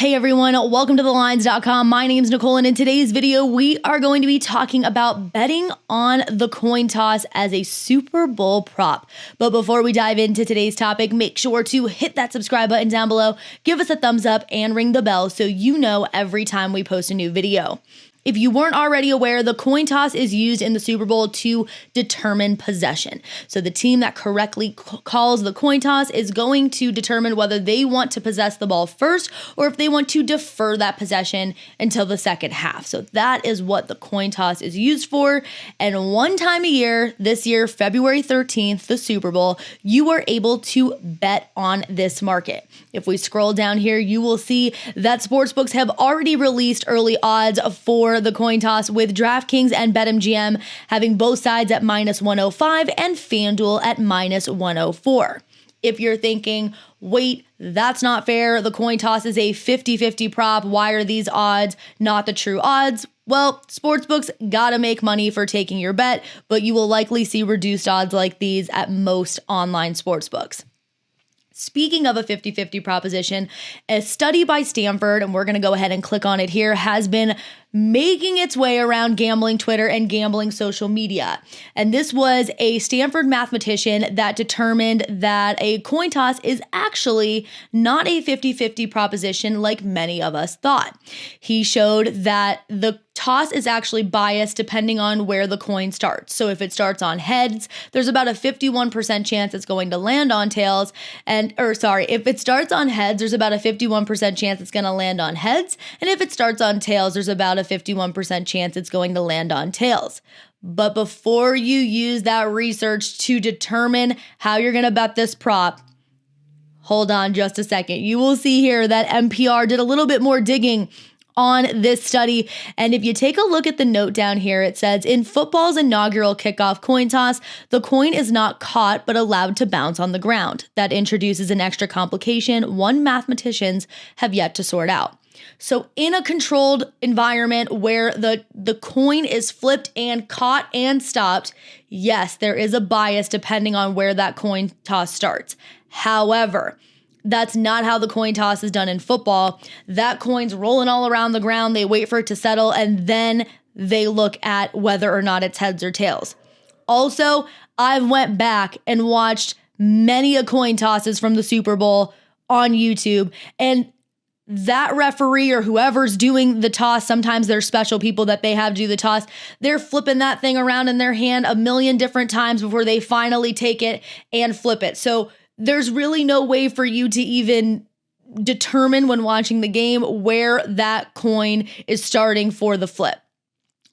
Hey everyone, welcome to thelines.com. My name is Nicole, and in today's video, we are going to be talking about betting on the coin toss as a Super Bowl prop. But before we dive into today's topic, make sure to hit that subscribe button down below, give us a thumbs up, and ring the bell so you know every time we post a new video. If you weren't already aware, the coin toss is used in the Super Bowl to determine possession. So the team that correctly calls the coin toss is going to determine whether they want to possess the ball first or if they want to defer that possession until the second half. So that is what the coin toss is used for. And one time a year, this year, February 13th, the Super Bowl, you are able to bet on this market. If we scroll down here, you will see that sportsbooks have already released early odds for the coin toss, with DraftKings and BetMGM having both sides at -105 and FanDuel at -104. If you're thinking, wait, that's not fair, the coin toss is a 50-50 prop, why are these odds not the true odds? Well, sportsbooks gotta make money for taking your bet, but you will likely see reduced odds like these at most online sportsbooks. Speaking of a 50-50 proposition, a study by Stanford, and we're going to go ahead and click on it here, has been making its way around gambling Twitter and gambling social media. And this was a Stanford mathematician that determined that a coin toss is actually not a 50-50 proposition like many of us thought. He showed that the toss is actually biased depending on where the coin starts. So if it starts on heads, there's about a 51% chance it's going to land on tails. If it starts on heads, there's about a 51% chance it's going to land on heads. And if it starts on tails, there's about a 51% chance it's going to land on tails. But before you use that research to determine how you're going to bet this prop, hold on just a second. You will see here that MPR did a little bit more digging on this study. And if you take a look at the note down here, it says, in football's inaugural kickoff coin toss, the coin is not caught but allowed to bounce on the ground. That introduces an extra complication one mathematicians have yet to sort out. So in a controlled environment where the coin is flipped and caught and stopped, yes, there is a bias depending on where that coin toss starts. However, that's not how the coin toss is done in football. That coin's rolling all around the ground. They wait for it to settle, and then they look at whether or not it's heads or tails. Also, I've went back and watched many a coin tosses from the Super Bowl on YouTube, and that referee or whoever's doing the toss, sometimes there's special people that they have do the toss, they're flipping that thing around in their hand a million different times before they finally take it and flip it. So there's really no way for you to even determine when watching the game where that coin is starting for the flip.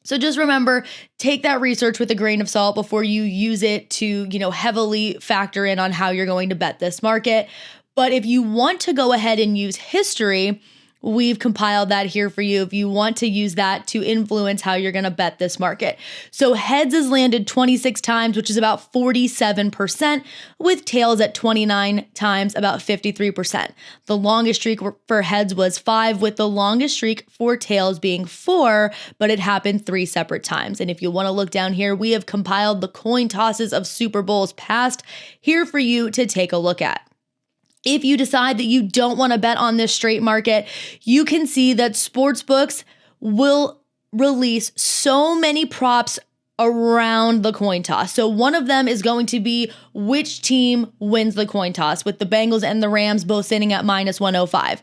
So just remember, take that research with a grain of salt before you use it to, heavily factor in on how you're going to bet this market. But if you want to go ahead and use history, we've compiled that here for you if you want to use that to influence how you're going to bet this market. So heads has landed 26 times, which is about 47%, with tails at 29 times, about 53%. The longest streak for heads was 5, with the longest streak for tails being 4, but it happened 3 separate times. And if you want to look down here, we have compiled the coin tosses of Super Bowls past here for you to take a look at. If you decide that you don't want to bet on this straight market, you can see that sportsbooks will release so many props around the coin toss. So one of them is going to be which team wins the coin toss, with the Bengals and the Rams both sitting at -105.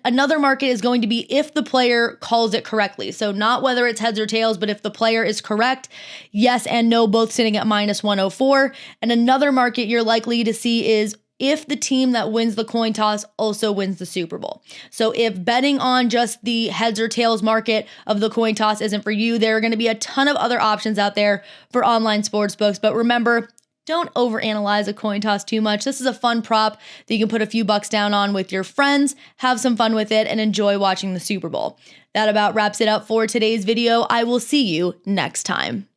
Another market is going to be if the player calls it correctly. So not whether it's heads or tails, but if the player is correct, yes and no, both sitting at -104. And another market you're likely to see is if the team that wins the coin toss also wins the Super Bowl. So if betting on just the heads or tails market of the coin toss isn't for you, there are going to be a ton of other options out there for online sportsbooks. But remember, don't overanalyze a coin toss too much. This is a fun prop that you can put a few bucks down on with your friends, have some fun with it, and enjoy watching the Super Bowl. That about wraps it up for today's video. I will see you next time.